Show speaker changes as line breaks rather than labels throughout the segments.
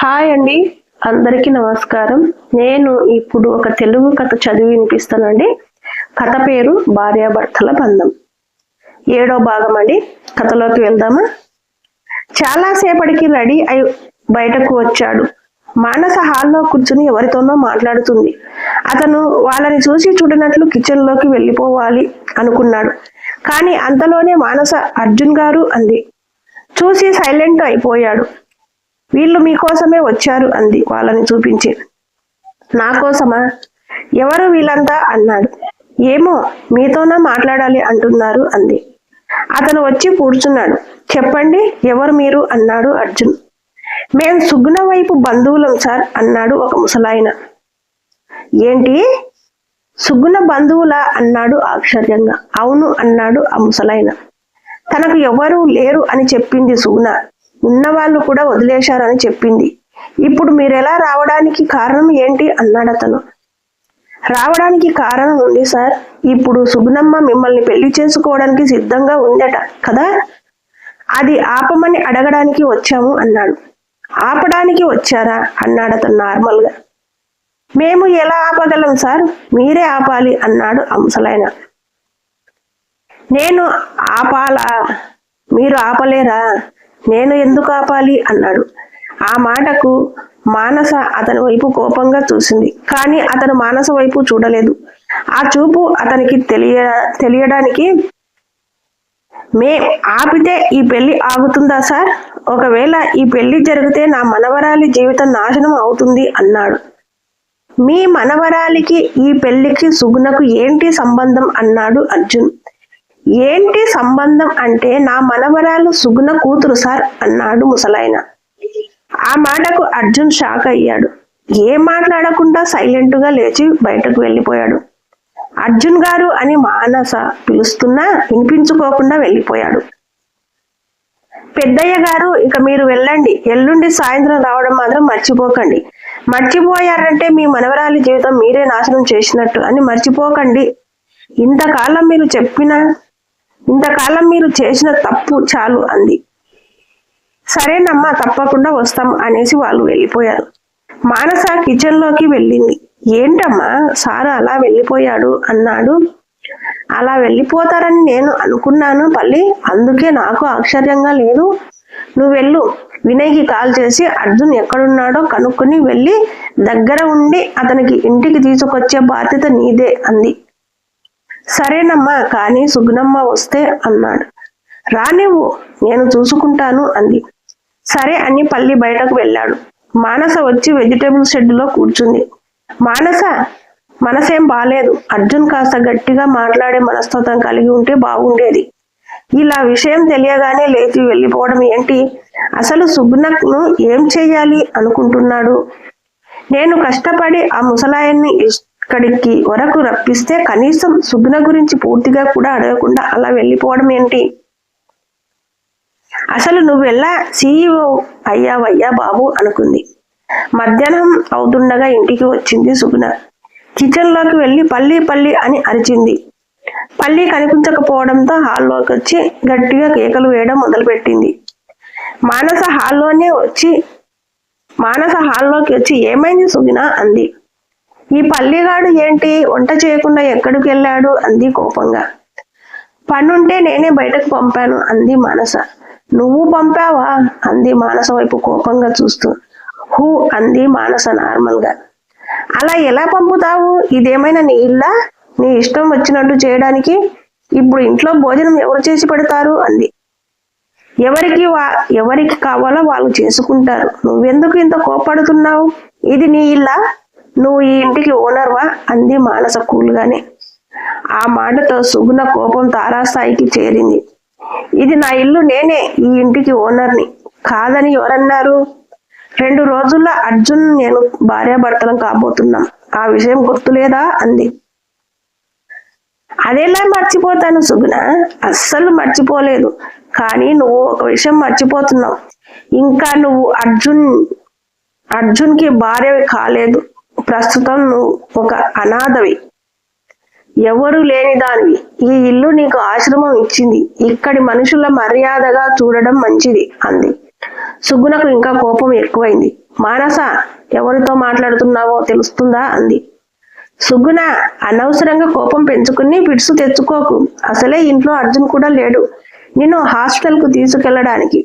Hi అండి, అందరికీ నమస్కారం. నేను ఇప్పుడు ఒక తెలుగు కథ చదివి వినిపిస్తానండి. కథ పేరు భార్యాభర్తల బంధం. 7వ భాగం అండి. కథలోకి వెళ్దామా? చాలాసేపటికి రెడీ అయి బయటకు వచ్చాడు. మానస హాల్లో కూర్చుని ఎవరితోనో మాట్లాడుతుంది. అతను వాళ్ళని చూసి చూడనట్లు కిచెన్లోకి వెళ్ళిపోవాలి అనుకున్నాడు. కానీ అంతలోనే మానస అర్జున్ గారు అంది. చూసి సైలెంట్ అయిపోయాడు. వీళ్ళు మీకోసమే వచ్చారు అంది వాళ్ళని చూపించి. నా కోసమా? ఎవరు వీళ్ళంతా అన్నాడు. ఏమో, మీతోనా మాట్లాడాలి అంటున్నారు అంది. అతను వచ్చి కూర్చున్నాడు. చెప్పండి, ఎవరు మీరు అన్నాడు అర్జున్. మేం సుగుణ వైపు బంధువులం సార్ అన్నాడు ఒక ముసలాయన. ఏంటి, సుగుణ బంధువులా అన్నాడు ఆశ్చర్యంగా. అవును అన్నాడు ఆ ముసలాయన. తనకు ఎవరూ లేరు అని చెప్పింది సుగుణ. ఉన్నవాళ్ళు కూడా వదిలేశారని చెప్పింది. ఇప్పుడు మీరెలా రావడానికి కారణం ఏంటి అన్నాడు అతను. రావడానికి కారణం ఉంది సార్. ఇప్పుడు సుగుణమ్మ మిమ్మల్ని పెళ్లి చేసుకోవడానికి సిద్ధంగా ఉందట కదా, అది ఆపమని అడగడానికి వచ్చాము అన్నాడు. ఆపడానికి వచ్చారా అన్నాడు అతను నార్మల్గా. మేము ఎలా ఆపగలం సార్, మీరే ఆపాలి అన్నాడు ఆ ముసలాయన. నేను ఆపాలా? మీరు ఆపలేరా? నేను ఎందుకు ఆపాలి అన్నాడు. ఆ మాటకు మానస అతని వైపు కోపంగా చూసింది. కానీ అతను మానస వైపు చూడలేదు. ఆ చూపు అతనికి తెలియడానికి, మేం ఆపితే ఈ పెళ్లి ఆగుతుందా సార్? ఒకవేళ ఈ పెళ్లి జరిగితే నా మనవరాలి జీవితం నాశనం అవుతుంది అన్నాడు. మీ మనవరాలికి ఈ పెళ్లికి సుగుణకు ఏంటి సంబంధం అన్నాడు అర్జున్. ఏంటి సంబంధం అంటే నా మనవరాలు సుగుణ కూతురు సార్ అన్నాడు ముసలాయన. ఆ మాటకు అర్జున్ షాక్ అయ్యాడు. ఏం మాట్లాడకుండా సైలెంట్ గా లేచి బయటకు వెళ్ళిపోయాడు. అర్జున్ గారు అని మానస పిలుస్తున్నా వినిపించుకోకుండా వెళ్ళిపోయాడు. పెద్దయ్య గారు, ఇక మీరు వెళ్ళండి. ఎల్లుండి సాయంత్రం రావడం మాత్రం మర్చిపోకండి. మర్చిపోయారంటే మీ మనవరాలి జీవితం మీరే నాశనం చేసినట్టు అని మర్చిపోకండి. ఇంతకాలం మీరు చేసిన తప్పు చాలు అంది. సరేనమ్మా, తప్పకుండా వస్తాం అనేసి వాళ్ళు వెళ్ళిపోయారు. మానస కిచెన్ లోకి వెళ్ళింది. ఏంటమ్మా సారు అలా వెళ్ళిపోయాడు అన్నాడు. అలా వెళ్ళిపోతారని నేను అనుకున్నాను పల్లి, అందుకే నాకు ఆశ్చర్యంగా లేదు. నువ్వు వెళ్ళు, వినయ్కి కాల్ చేసి అర్జున్ ఎక్కడున్నాడో కనుక్కొని వెళ్ళి దగ్గర ఉండి అతనికి ఇంటికి తీసుకొచ్చే బాధ్యత నీదే అంది. సరేనమ్మా, కానీ సుగుణమ్మ వస్తే అన్నాడు. రానివ్వు, నేను చూసుకుంటాను అంది. సరే అని పల్లి బయటకు వెళ్ళాడు. మానస వచ్చి వెజిటేబుల్ షెడ్ లో కూర్చుంది. మనసేం బాలేదు. అర్జున్ కాస్త గట్టిగా మాట్లాడే మనస్తత్వం కలిగి ఉంటే బాగుండేది. ఇలా విషయం తెలియగానే లేచి వెళ్ళిపోవడం ఏంటి? అసలు సుగుణను ఏం చెయ్యాలి అనుకుంటున్నాడు? నేను కష్టపడి ఆ ముసలాయన్ని ఇక్కడికి వరకు రప్పిస్తే కనీసం సుగుణ గురించి పూర్తిగా కూడా అడగకుండా అలా వెళ్ళిపోవడం ఏంటి? అసలు నువ్వెలా CEO అయ్యావయ్యా బాబు అనుకుంది. మధ్యాహ్నం అవుతుండగా ఇంటికి వచ్చింది సుగుణ. కిచెన్ లోకి వెళ్ళి పల్లి అని అరిచింది. పల్లి కనిపించకపోవడంతో హాల్లోకి వచ్చి గట్టిగా కేకలు వేయడం మొదలుపెట్టింది. మానస హాల్లోకి వచ్చి ఏమైంది సుగుణ అంది. ఈ పల్లిగాడు ఏంటి వంట చేయకుండా ఎక్కడికి వెళ్ళాడు అంది కోపంగా. పనుంటే నేనే బయటకు పంపాను అంది మానస. నువ్వు పంపావా అంది మానస వైపు కోపంగా చూస్తూ. హూ అంది మానస నార్మల్ గా. అలా ఎలా పంపుతావు? ఇదేమైనా నీ ఇల్లా, నీ ఇష్టం వచ్చినట్టు చేయడానికి? ఇప్పుడు ఇంట్లో భోజనం ఎవరు చేసి పెడతారు అంది. ఎవరికి కావాలో వాళ్ళు చేసుకుంటారు. నువ్వెందుకు ఇంత కోపడుతున్నావు? ఇది నీ ఇల్లా? నువ్వు ఈ ఇంటికి ఓనర్వా అంది మానస కూల్గానే. ఆ మాటతో సుగుణ కోపం తారాస్థాయికి చేరింది. ఇది నా ఇల్లు, నేనే ఈ ఇంటికి ఓనర్ని. కాదని ఎవరన్నారు? 2 రోజుల్లో అర్జున్ నేను భార్యాభర్తలం కాబోతున్నాం. ఆ విషయం గుర్తులేదా అంది. అదెలా మర్చిపోతాను సుగుణ, అస్సలు మర్చిపోలేదు. కానీ నువ్వు ఒక విషయం మర్చిపోతున్నావు. ఇంకా నువ్వు అర్జున్కి భార్యవి కాలేదు. ప్రస్తుతం నువ్వు ఒక అనాథవి, ఎవరు లేని దానివి. ఈ ఇల్లు నీకు ఆశ్రమం ఇచ్చింది. ఇక్కడి మనుషుల మర్యాదగా చూడడం మంచిది అంది. సుగుణకు ఇంకా కోపం ఎక్కువైంది. మానస, ఎవరితో మాట్లాడుతున్నావో తెలుస్తుందా అంది. సుగుణ, అనవసరంగా కోపం పెంచుకుని పిడుసు తెచ్చుకోకు. అసలే ఇంట్లో అర్జున్ కూడా లేడు నిన్ను హాస్పిటల్కు తీసుకెళ్ళడానికి.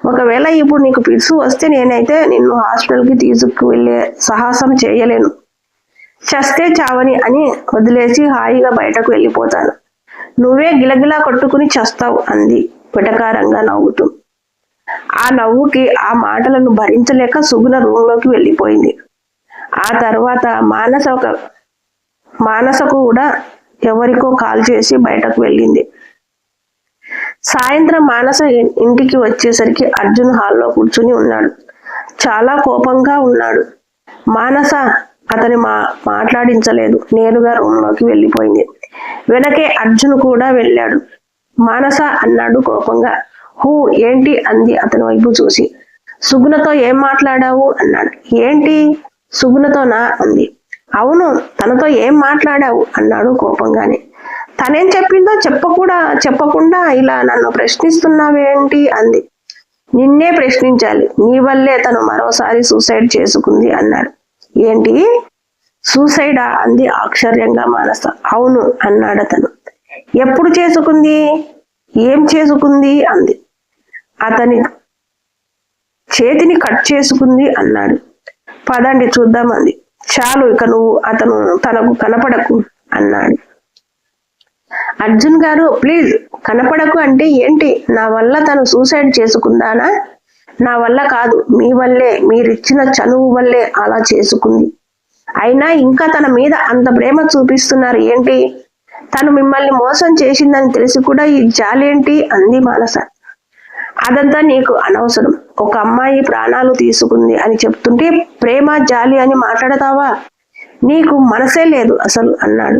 ఒకవేళ ఇప్పుడు నీకు పిడుసు వస్తే నేనైతే నిన్ను హాస్పిటల్కి తీసుకువెళ్ళే సాహసం చేయలేను. చస్తే చావని అని వదిలేసి హాయిగా బయటకు వెళ్ళిపోతాను. నువ్వే గిలగిలా కొట్టుకుని చస్తావు అంది వెటకారంగా నవ్వుతూ. ఆ నవ్వుకి, ఆ మాటలను భరించలేక సుగుణ రూంలోకి వెళ్ళిపోయింది. ఆ తర్వాత మానసకు కూడా ఎవరికో కాల్ చేసి బయటకు వెళ్ళింది. సాయంత్రం మానస ఇంటికి వచ్చేసరికి అర్జున్ హాల్లో కూర్చుని ఉన్నాడు. చాలా కోపంగా ఉన్నాడు. మానస అతని మాట్లాడించలేదు. నేరుగా రూంలోకి వెళ్ళిపోయింది. వెనకే అర్జున్ కూడా వెళ్ళాడు. మానస అన్నాడు కోపంగా. హూ, ఏంటి అంది అతని వైపు చూసి. సుగుణతో ఏం మాట్లాడావు అన్నాడు. ఏంటి, సుగుణతోనా అంది. అవును, తనతో ఏం మాట్లాడావు అన్నాడు కోపంగానే. తనేం చెప్పిందో చెప్పకుండా ఇలా నన్ను ప్రశ్నిస్తున్నావేంటి అంది. నిన్నే ప్రశ్నించాలి, నీ వల్లే తను మరోసారి సూసైడ్ చేసుకుంది అన్నాడు. ఏంటి, సూసైడా అంది ఆశ్చర్యంగా మానస. అవును అన్నాడు అతను. ఎప్పుడు చేసుకుంది, ఏం చేసుకుంది అంది. అతని చేతిని కట్ చేసుకుంది అన్నాడు. పదండి చూద్దాం అంది. చాలు, ఇక నువ్వు తనకు కనపడకు అన్నాడు. అర్జున్ గారు, ప్లీజ్, కనపడకు అంటే ఏంటి? నా వల్ల తను సూసైడ్ చేసుకుందానా? నా వల్ల కాదు, మీ వల్లే, మీరిచ్చిన చనువు వల్లే అలా చేసుకుంది. అయినా ఇంకా తన మీద అంత ప్రేమ చూపిస్తున్నారు ఏంటి? తను మిమ్మల్ని మోసం చేసిందని తెలిసి కూడా ఈ జాలేంటి అంది మానస. అదంతా నీకు అనవసరం. ఒక అమ్మాయి ప్రాణాలు తీసుకుంది అని చెప్తుంటే ప్రేమ జాలి అని మాట్లాడతావా? నీకు మనసే లేదు అసలు అన్నాడు.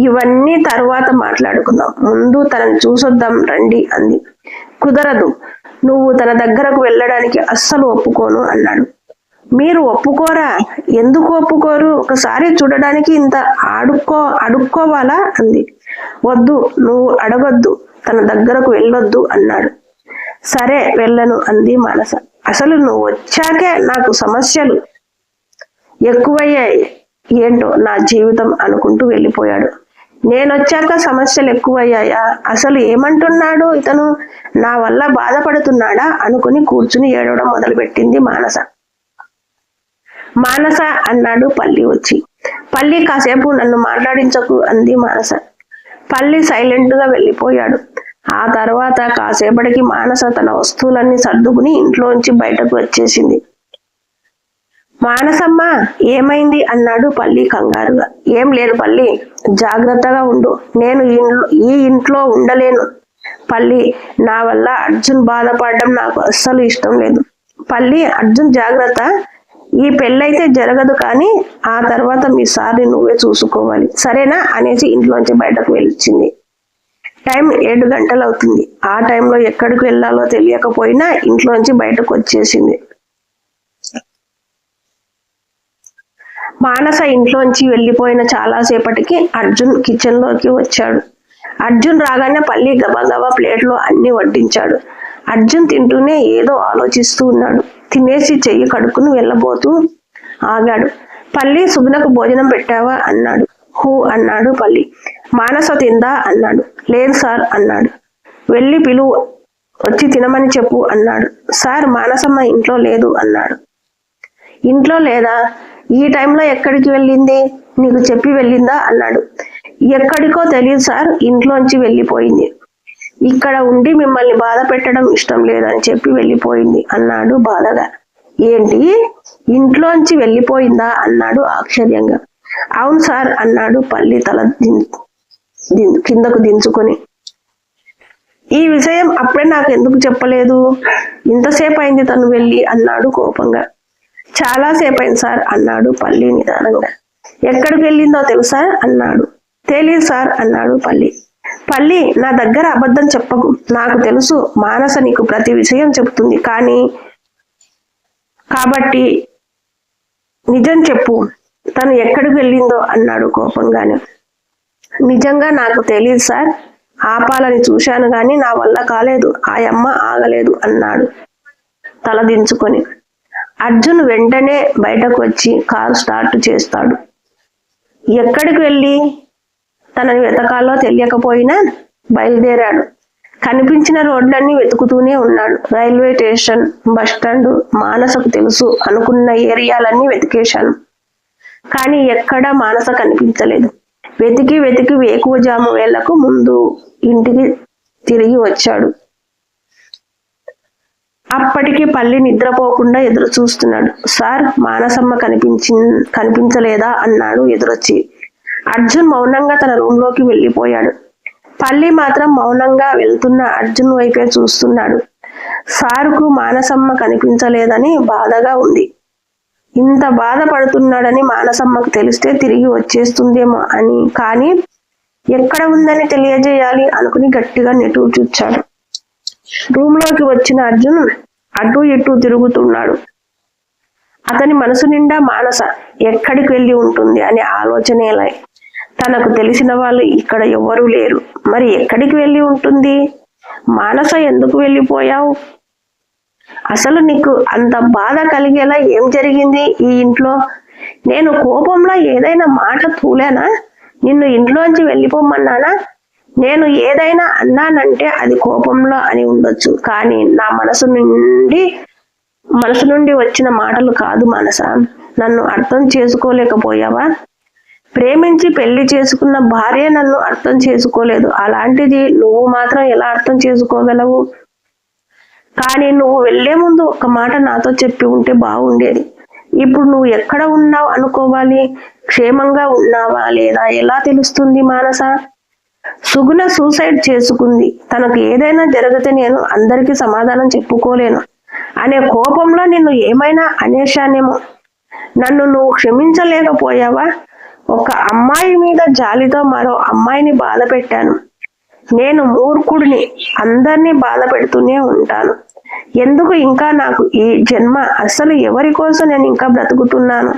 ఇవన్నీ తర్వాత మాట్లాడుకుందాం, ముందు తనని చూసొద్దాం రండి అంది. కుదరదు, నువ్వు తన దగ్గరకు వెళ్ళడానికి అస్సలు ఒప్పుకోను అన్నాడు. మీరు ఒప్పుకోరా? ఎందుకు ఒప్పుకోరు? ఒకసారి చూడడానికి ఇంత అడుక్కోవాలా అంది. వద్దు, నువ్వు అడగొద్దు, తన దగ్గరకు వెళ్ళొద్దు అన్నాడు. సరే, వెళ్ళను అంది మానస. అసలు నువ్వు వచ్చాకే నాకు సమస్యలు ఎక్కువయ్యాయి, ఏంటో నా జీవితం అనుకుంటూ వెళ్ళిపోయాడు. నేనొచ్చాక సమస్యలు ఎక్కువయ్యాయా? అసలు ఏమంటున్నాడు ఇతను? నా వల్ల బాధపడుతున్నాడా అనుకుని కూర్చుని ఏడవడం మొదలుపెట్టింది మానస. మానస అన్నాడు పల్లి వచ్చి. పల్లి, కాసేపు నన్ను మాట్లాడించకు అంది మానస. పల్లి సైలెంట్ గా వెళ్ళిపోయాడు. ఆ తర్వాత కాసేపటికి మానస తన వస్తువులన్నీ సర్దుకుని ఇంట్లోంచి బయటకు వచ్చేసింది. మానసమ్మ, ఏమైంది అన్నాడు పల్లి కంగారుగా. ఏం లేదు పల్లి, జాగ్రత్తగా ఉండు, నేను ఈ ఇంట్లో ఉండలేను. పల్లి, నా వల్ల అర్జున్ బాధపడడం నాకు అస్సలు ఇష్టం లేదు. పల్లి, అర్జున్ జాగ్రత్త, ఈ పెళ్ళైతే జరగదు, కానీ ఆ తర్వాత మీ సార్ని నువ్వే చూసుకోవాలి, సరేనా అనేసి ఇంట్లోంచి బయటకు వెళ్ళింది. టైం 7 గంటలు అవుతుంది. ఆ టైంలో ఎక్కడికి వెళ్ళాలో తెలియకపోయినా ఇంట్లోంచి బయటకు వచ్చేసింది. మానస ఇంట్లోంచి వెళ్ళిపోయిన చాలాసేపటికి అర్జున్ కిచెన్ లోకి వచ్చాడు. అర్జున్ రాగానే పల్లి గబగబా ప్లేట్లో అన్ని వడ్డించాడు. అర్జున్ తింటూనే ఏదో ఆలోచిస్తూ ఉన్నాడు. తినేసి చెయ్యి కడుక్కుని వెళ్ళబోతూ ఆగాడు. పల్లి, సుగుణకు భోజనం పెట్టావా అన్నాడు. హూ అన్నాడు పల్లి. మానస తిందా అన్నాడు. లేదు సార్ అన్నాడు. వెళ్ళి పిలువు, వచ్చి తినమని చెప్పు అన్నాడు. సార్, మానసమ్మ ఇంట్లో లేదు అన్నాడు. ఇంట్లో లేదా? ఈ టైంలో ఎక్కడికి వెళ్ళింది? నీకు చెప్పి వెళ్ళిందా అన్నాడు. ఎక్కడికో తెలియదు సార్, ఇంట్లోంచి వెళ్ళిపోయింది. ఇక్కడ ఉండి మిమ్మల్ని బాధ పెట్టడం ఇష్టం లేదని చెప్పి వెళ్ళిపోయింది అన్నాడు బాధగా. ఏంటి, ఇంట్లోంచి వెళ్ళిపోయిందా అన్నాడు ఆశ్చర్యంగా. అవును సార్ అన్నాడు పల్లి తల కిందకు దించుకొని. ఈ విషయం అప్పుడే నాకు ఎందుకు చెప్పలేదు? ఇంతసేపు అయింది తను వెళ్ళి అన్నాడు కోపంగా. చాలా సేపు అయింది సార్ అన్నాడు పల్లి నిదానంగా. ఎక్కడికి వెళ్ళిందో తెలుసా అన్నాడు. తెలీదు సార్ అన్నాడు పల్లి. పల్లి, నా దగ్గర అబద్ధం చెప్పకు, నాకు తెలుసు మానస నీకు ప్రతి విషయం చెప్తుంది, కాబట్టి నిజం చెప్పు, తను ఎక్కడికి వెళ్ళిందో అన్నాడు కోపంగానే. నిజంగా నాకు తెలియదు సార్, ఆపాలని చూశాను గాని నా వల్ల కాలేదు, ఆ అమ్మ ఆగలేదు అన్నాడు తల దించుకొని. అర్జున్ వెంటనే బయటకు వచ్చి కారు స్టార్ట్ చేస్తాడు. ఎక్కడికి వెళ్ళి తనని వెతకాలో తెలియకపోయినా బయలుదేరాడు. కనిపించిన రోడ్లన్నీ వెతుకుతూనే ఉన్నాడు. రైల్వే స్టేషన్, బస్టాండ్, మానసకు తెలుసు అనుకున్న ఏరియాలన్నీ వెతికేశాను. కానీ ఎక్కడా మానస కనిపించలేదు. వెతికి వెతికి వేకువజాము వేళ్లకు ముందు ఇంటికి తిరిగి వచ్చాడు. అప్పటికి పల్లి నిద్రపోకుండా ఎదురు చూస్తున్నాడు. సార్, మానసమ్మ కనిపించలేదా అన్నాడు ఎదురొచ్చి. అర్జున్ మౌనంగా తన రూమ్ లోకి వెళ్ళిపోయాడు. పల్లి మాత్రం మౌనంగా వెళ్తున్న అర్జున్ వైపే చూస్తున్నాడు. సారుకు మానసమ్మ కనిపించలేదని బాధగా ఉంది. ఇంత బాధపడుతున్నాడని మానసమ్మకు తెలిస్తే తిరిగి వచ్చేస్తుందేమో అని, కానీ ఎక్కడ ఉందని తెలియజేయాలి అనుకుని గట్టిగా నిట్టూర్చాడు. రూమ్ లోకి వచ్చిన అర్జున్ అటు ఇటు తిరుగుతున్నాడు. అతని మనసు నిండా మానస ఎక్కడికి వెళ్ళి ఉంటుంది అనే ఆలోచనేలే. తనకు తెలిసిన వాళ్ళు ఇక్కడ ఎవరూ లేరు. మరి ఎక్కడికి వెళ్ళి ఉంటుంది? మానస, ఎందుకు వెళ్ళిపోయావు? అసలు నీకు అంత బాధ కలిగేలా ఏం జరిగింది ఈ ఇంట్లో? నేను కోపంలో ఏదైనా మాట తూలేనా? నిన్ను ఇంట్లోంచి వెళ్ళిపోమన్నానా? నేను ఏదైనా అన్నానంటే అది కోపంలో అని ఉండొచ్చు, కానీ నా మనసు నుండి వచ్చిన మాటలు కాదు మానస. నన్ను అర్థం చేసుకోలేకపోయావా? ప్రేమించి పెళ్లి చేసుకున్న భార్య నన్ను అర్థం చేసుకోలేదు. అలాంటిది నువ్వు మాత్రం ఎలా అర్థం చేసుకోగలవు? కానీ నువ్వు వెళ్లే ముందు ఒక్క మాట నాతో చెప్పి ఉంటే బాగుండేది. ఇప్పుడు నువ్వు ఎక్కడ ఉన్నావు అనుకోవాలి? క్షేమంగా ఉన్నావా లేదా ఎలా తెలుస్తుంది మానస? సుగుణ సూసైడ్ చేసుకుంది. తనకు ఏదైనా జరిగితే నేను అందరికీ సమాధానం చెప్పుకోలేను అనే కోపంలో నిన్ను ఏమైనా అనేశానేమో. నన్ను నువ్వు క్షమించలేకపోయావా? ఒక అమ్మాయి మీద జాలితో మరో అమ్మాయిని బాధ పెట్టాను. నేను మూర్ఖుడిని, అందరినీ బాధ పెడుతూనే ఉంటాను. ఎందుకు ఇంకా నాకు ఈ జన్మ? అసలు ఎవరి కోసం నేను ఇంకా బ్రతుకుతున్నాను?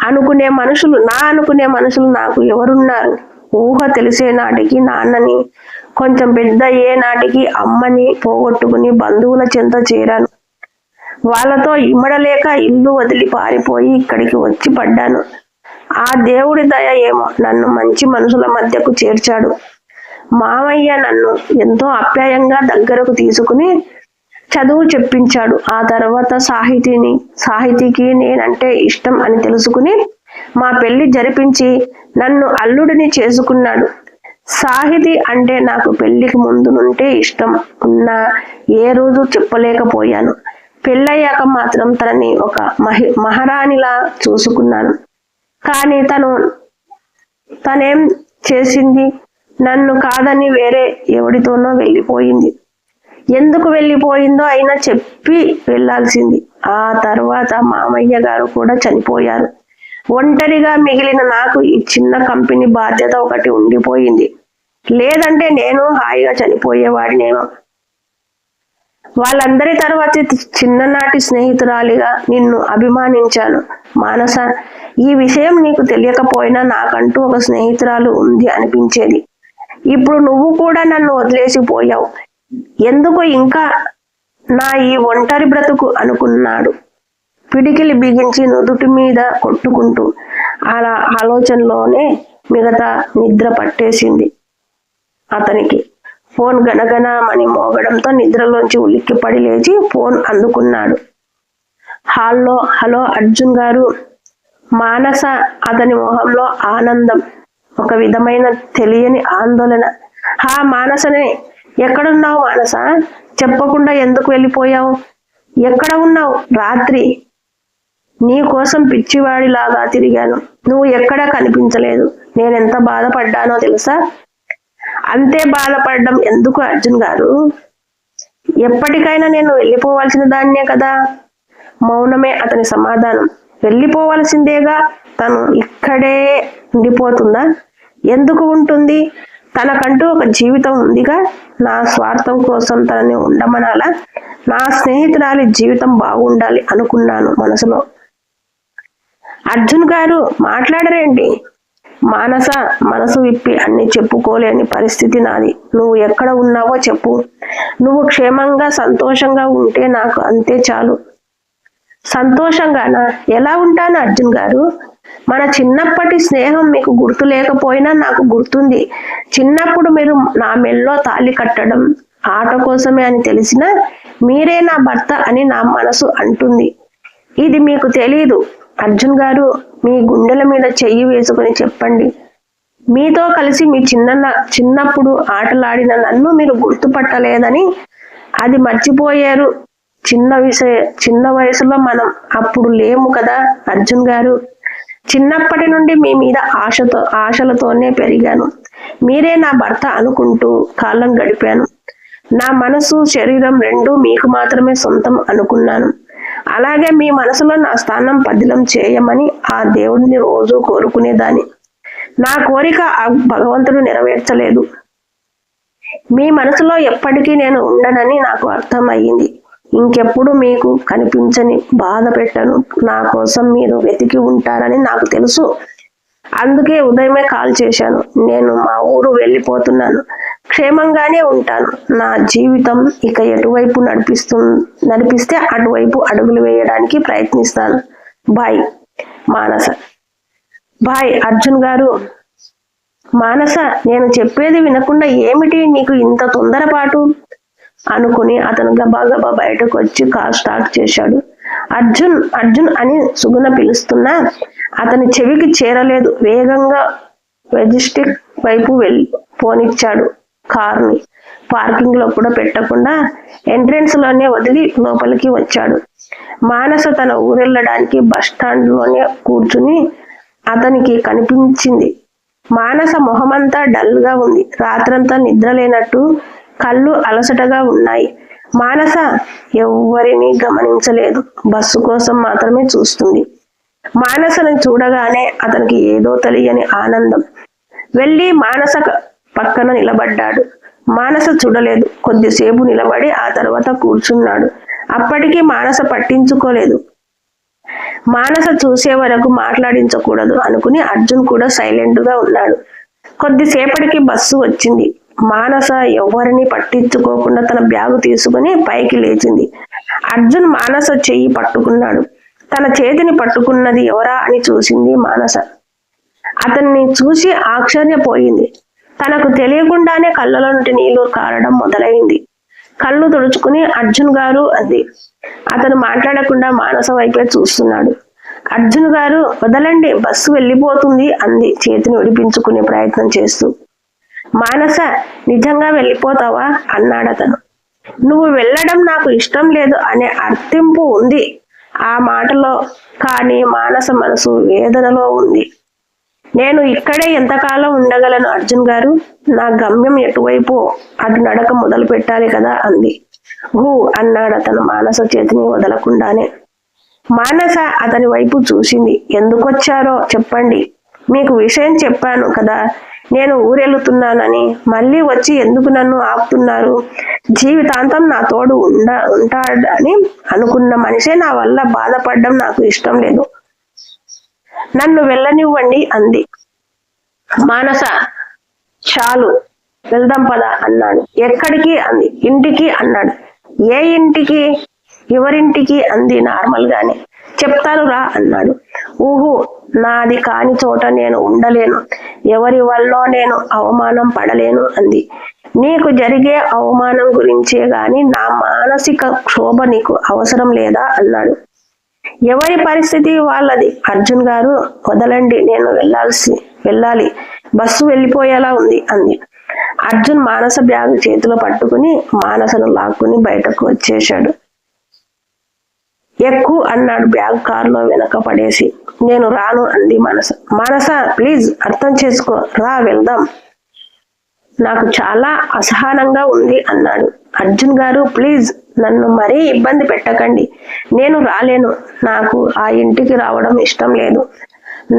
అనుకునే మనుషులు నాకు ఎవరున్నారు? ఊహ తెలిసే నాటికి నాన్నని, కొంచెం పెద్ద అయ్యే నాటికి అమ్మని పోగొట్టుకుని బంధువుల చెంత చేరాను. వాళ్ళతో ఇమ్మడలేక ఇల్లు వదిలి పారిపోయి ఇక్కడికి వచ్చి పడ్డాను. ఆ దేవుడి దయ ఏమో నన్ను మంచి మనుషుల మధ్యకు చేర్చాడు. మామయ్య నన్ను ఎంతో ఆప్యాయంగా దగ్గరకు తీసుకుని చదువు చెప్పించాడు. ఆ తర్వాత సాహితీకి నేనంటే ఇష్టం అని తెలుసుకుని మా పెళ్లి జరిపించి నన్ను అల్లుడిని చేసుకున్నాడు. సాహితీ అంటే నాకు పెళ్లికి ముందు నుండే ఇష్టం ఉన్నా ఏ రోజు చెప్పలేకపోయాను. పెళ్ళయ్యాక మాత్రం తనని ఒక మహారాణిలా చూసుకున్నాను. కానీ తనేం చేసింది? నన్ను కాదని వేరే ఎవడితోనో వెళ్ళిపోయింది. ఎందుకు వెళ్ళిపోయిందో అయినా చెప్పి వెళ్ళాల్సింది. ఆ తర్వాత మామయ్య గారు కూడా చనిపోయారు. ఒంటరిగా మిగిలిన నాకు ఈ చిన్న కంపెనీ బాధ్యత ఒకటి ఉండిపోయింది. లేదంటే నేను హాయిగా చనిపోయేవాడినేమో. వాళ్ళందరి తర్వాత చిన్ననాటి స్నేహితురాలిగా నిన్ను అభిమానించాను మానస. ఈ విషయం నీకు తెలియకపోయినా నాకంటూ ఒక స్నేహితురాలు ఉంది అనిపించేది. ఇప్పుడు నువ్వు కూడా నన్ను వదిలేసిపోయావు. ఎందుకు ఇంకా నా ఈ ఒంటరి బ్రతుకు అనుకున్నాడు. పిడికిలి బిగించి నుదుటి మీద కొట్టుకుంటూ అలా ఆలోచనలోనే మిగతా నిద్ర పట్టేసింది అతనికి. ఫోన్ గనగనమని మోగడంతో నిద్రలోంచి ఉలిక్కిపడి లేచి ఫోన్ అందుకున్నాడు. హాల్లో, హలో అర్జున్ గారు. మానస. అతని మొహంలో ఆనందం, ఒక విధమైన తెలియని ఆందోళన. హా మానసనే, ఎక్కడున్నావు మానస? చెప్పకుండా ఎందుకు వెళ్ళిపోయావు? ఎక్కడ ఉన్నావు? రాత్రి నీ కోసం పిచ్చివాడిలాగా తిరిగాను. నువ్వు ఎక్కడా కనిపించలేదు. నేనెంత బాధపడ్డానో తెలుసా? అంతే బాధపడడం ఎందుకు అర్జున్ గారు? ఎప్పటికైనా నేను వెళ్ళిపోవాల్సిన దాన్నే కదా. మౌనమే అతని సమాధానం. వెళ్ళిపోవలసిందేగా. తను ఇక్కడే ఉండిపోతుందా? ఎందుకు ఉంటుంది? తనకంటూ ఒక జీవితం ఉందిగా. నా స్వార్థం కోసం తనని ఉండమనాలా? నా స్నేహితురాలి జీవితం బాగుండాలి అనుకున్నాను మనసులో. అర్జున్ గారు మాట్లాడరేంటి? మానస మనసు విప్పి అన్ని చెప్పుకోలేని పరిస్థితి నాది. నువ్వు ఎక్కడ ఉన్నావో చెప్పు. నువ్వు క్షేమంగా సంతోషంగా ఉంటే నాకు అంతే చాలు. సంతోషంగానా? ఎలా ఉంటాను అర్జున్ గారు? మన చిన్నప్పటి స్నేహం మీకు గుర్తు లేకపోయినా నాకు గుర్తుంది. చిన్నప్పుడు మీరు నా మెల్లో తాళి కట్టడం ఆట కోసమే అని తెలిసినా మీరే నా భర్త అని నా మనసు అంటుంది. ఇది మీకు తెలీదు అర్జున్ గారు. మీ గుండెల మీద చెయ్యి వేసుకొని చెప్పండి. మీతో కలిసి మీ చిన్నప్పుడు ఆటలాడిన నన్ను మీరు గుర్తుపట్టలేదని, అది మర్చిపోయారు. చిన్న వయసులో మనం అప్పుడు లేము కదా అర్జున్ గారు. చిన్నప్పటి నుండి మీ మీద ఆశలతోనే పెరిగాను. మీరే నా భర్త అనుకుంటూ కాలం గడిపాను. నా మనసు శరీరం రెండూ మీకు మాత్రమే సొంతం అనుకున్నాను. అలాగే మీ మనసులో నా స్థానం పదిలం చేయమని ఆ దేవుడిని రోజు కోరుకునేదాన్ని. నా కోరిక ఆ భగవంతుడు నెరవేర్చలేదు. మీ మనసులో ఎప్పటికీ నేను ఉండనని నాకు అర్థమయ్యింది. ఇంకెప్పుడు మీకు కనిపించని బాధ పెట్టను. నా కోసం మీరు వెతికి ఉంటారని నాకు తెలుసు. అందుకే ఉదయమే కాల్ చేశాను. నేను మా ఊరు వెళ్ళిపోతున్నాను. క్షేమంగానే ఉంటాను. నా జీవితం ఇక ఎటువైపు నడిపిస్తే అటువైపు అడుగులు వేయడానికి ప్రయత్నిస్తాను. బాయ్ మానస. బాయ్ అర్జున్ గారు. మానస, నేను చెప్పేది వినకుండా ఏమిటి నీకు ఇంత తొందరపాటు అనుకుని అతను గబాగబా బయటకు వచ్చి కార్ స్టార్ట్ చేశాడు. అర్జున్ అర్జున్ అని సుగుణ పిలుస్తున్నా అతని చెవికి చేరలేదు. వేగంగా మెజెస్టిక్ వైపు పోనిచ్చాడు. కార్ని పార్కింగ్ లో కూడా పెట్టకుండా ఎంట్రెన్స్ లోనే వదిలి లోపలికి వచ్చాడు. మానస తన ఊరెళ్ళడానికి బస్ స్టాండ్ లోనే కూర్చుని అతనికి కనిపించింది. మానస మొహమంతా డల్ గా ఉంది. రాత్రంతా నిద్ర లేనట్టు కళ్ళు అలసటగా ఉన్నాయి. మానస ఎవ్వరిని గమనించలేదు. బస్సు కోసం మాత్రమే చూస్తుంది. మానసను చూడగానే అతనికి ఏదో తెలియని ఆనందం. వెళ్ళి మానస పక్కన నిలబడ్డాడు. మానస చూడలేదు. కొద్దిసేపు నిలబడి ఆ తర్వాత కూర్చున్నాడు. అప్పటికీ మానస పట్టించుకోలేదు. మానస చూసే వరకు మాట్లాడించకూడదు అనుకుని అర్జున్ కూడా సైలెంట్ గా ఉన్నాడు. కొద్దిసేపటికి బస్సు వచ్చింది. మానస ఎవరిని పట్టించుకోకుండా తన బ్యాగు తీసుకుని పైకి లేచింది. అర్జున్ మానస చెయ్యి పట్టుకున్నాడు. తన చేతిని పట్టుకున్నది ఎవరా అని చూసింది మానస. అతన్ని చూసి ఆశ్చర్యపోయింది. తనకు తెలియకుండానే కళ్ళలో నుండి నీళ్లు కారడం మొదలైంది. కళ్ళు తుడుచుకుని అర్జున్ గారు అంది. అతను మాట్లాడకుండా మానస వైపే చూస్తున్నాడు. అర్జున్ గారు వదలండి, బస్సు వెళ్ళిపోతుంది అంది చేతిని విడిపించుకునే ప్రయత్నం చేస్తూ. మానస, నిజంగా వెళ్ళిపోతావా అన్నాడతను. నువ్వు వెళ్ళడం నాకు ఇష్టం లేదు అనే అర్థింపు ఉంది ఆ మాటలో. కానీ మానస మనసు వేదనలో ఉంది. నేను ఇక్కడే ఎంతకాలం ఉండగలను అర్జున్ గారు? నా గమ్యం ఎటువైపు అటు నడక మొదలు పెట్టాలి కదా అంది. హూ అన్నాడు అతను మానస చేతిని వదలకుండానే. మానస అతని వైపు చూసింది. ఎందుకొచ్చారో చెప్పండి. మీకు విషయం చెప్పాను కదా, నేను ఊరెళ్తున్నానని. మళ్ళీ వచ్చి ఎందుకు నన్ను ఆపుతున్నారు? జీవితాంతం నా తోడు ఉంటాడని అనుకున్న మనిషే నా వల్ల బాధపడడం నాకు ఇష్టం లేదు. నన్ను వెళ్ళనివ్వండి అంది. మానస, చాలు వెళ్దాం పద అన్నాడు. ఎక్కడికి అంది. ఇంటికి అన్నాడు. ఏ ఇంటికి? ఎవరింటికి అంది నార్మల్ గానే. చెప్తాను రా అన్నాడు. ఊహు, నాది కాని చోట నేను ఉండలేను. ఎవరి వల్ల నేను అవమానం పడలేను అంది. నీకు జరిగే అవమానం గురించే గాని నా మానసిక క్షోభ నీకు అవసరం లేదా అన్నాడు. ఎవరి పరిస్థితి వాళ్ళది అర్జున్ గారు. వదలండి, నేను వెళ్ళాలి. బస్సు వెళ్ళిపోయేలా ఉంది అంది. అర్జున్ మానస బ్యాగ్ చేతిలో పట్టుకుని మానసను లాక్కుని బయటకు వచ్చేశాడు. ఎక్కు అన్నాడు బ్యాగ్ కారులో వెనక పడేసి. నేను రాను అంది మనస. మానస ప్లీజ్ అర్థం చేసుకో, రా వెళ్దాం. నాకు చాలా అసహనంగా ఉంది అన్నాడు. అర్జున్ గారు ప్లీజ్ నన్ను మరీ ఇబ్బంది పెట్టకండి. నేను రాలేను. నాకు ఆ ఇంటికి రావడం ఇష్టం లేదు.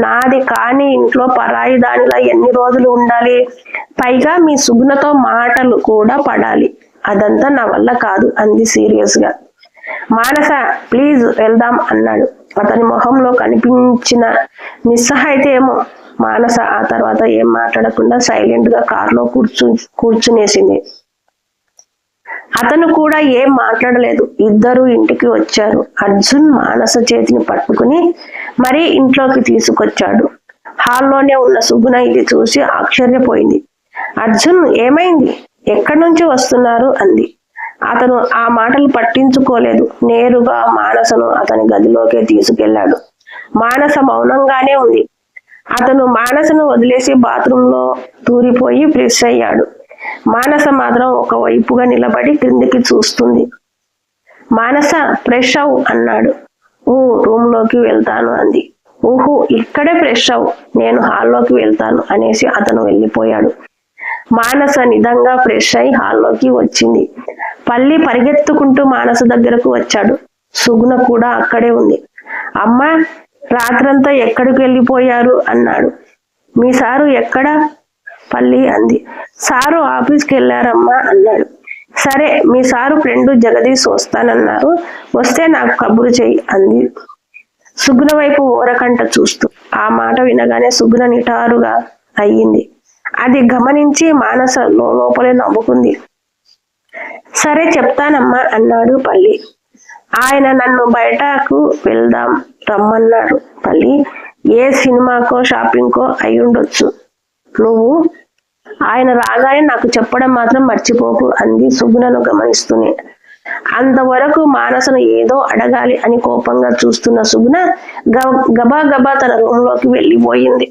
నాది కాని ఇంట్లో పరాయి దానిలా ఎన్ని రోజులు ఉండాలి? పైగా మీ సుగుణతో మాటలు కూడా పడాలి. అదంతా నా వల్ల కాదు అంది సీరియస్ గా. మానస ప్లీజ్ వెళ్దాం అన్నాడు. అతని మొహంలో కనిపించిన నిస్సహాయిత ఏమో. మానస ఆ తర్వాత ఏం మాట్లాడకుండా సైలెంట్ గా కారులో కూర్చునేసింది. అతను కూడా ఏం మాట్లాడలేదు. ఇద్దరు ఇంటికి వచ్చారు. అర్జున్ మానస చేతిని పట్టుకుని మరీ ఇంట్లోకి తీసుకొచ్చాడు. హాల్లోనే ఉన్న సుగుణ ఇది చూసి ఆశ్చర్యపోయింది. అర్జున్, ఏమైంది? ఎక్కడి నుంచి వస్తున్నారు అంది. అతను ఆ మాటలు పట్టించుకోలేదు. నేరుగా మానసను అతని గదిలోకే తీసుకెళ్లాడు. మానస మౌనంగానే ఉంది. అతను మానసను వదిలేసి బాత్రూంలో దూరిపోయి ఫ్రెష్ అయ్యాడు. మానస మాత్రం ఒకవైపుగా నిలబడి క్రిందికి చూస్తుంది. మానస, ఫ్రెష్ అవు అన్నాడు. రూమ్ లోకి వెళ్తాను అంది. ఊహు, ఇక్కడే ఫ్రెష్ అవు, నేను హాల్లోకి వెళ్తాను అనేసి అతను వెళ్ళిపోయాడు. మానస నిదంగా ఫ్రెష్ అయి హాల్లోకి వచ్చింది. పల్లి పరిగెత్తుకుంటూ మానస దగ్గరకు వచ్చాడు. సుగుణ కూడా అక్కడే ఉంది. అమ్మా, రాత్రంతా ఎక్కడికి వెళ్ళిపోయారు అన్నాడు. మీ సారు ఎక్కడా? పల్లి అంది. సారు ఆఫీస్కి వెళ్ళారమ్మా అన్నాడు. సరే, మీ సారు ఫ్రెండ్ జగదీష్ వస్తానన్నారు, వస్తే నాకు కబురు చెయ్యి అంది సుగుణ వైపు ఓరకంట చూస్తూ. ఆ మాట వినగానే సుగుణ నిటారుగా అయ్యింది. అది గమనించి మానస లోపలే నవ్వుకుంది. సరే చెప్తానమ్మా అన్నాడు పల్లి. ఆయన నన్ను బయటకు వెళ్దాం రమ్మన్నాడు. పల్లి, ఏ సినిమాకో షాపింగ్కో అయ్యుండొచ్చు. నువ్వు ఆయన రాగానే నాకు చెప్పడం మాత్రం మర్చిపోకు అంది సుగుణను గమనిస్తూనే. అంతవరకు మానసను ఏదో అడగాలి అని కోపంగా చూస్తున్న సుగుణ గబా గబా తన రూమ్ లోకి వెళ్ళిపోయింది.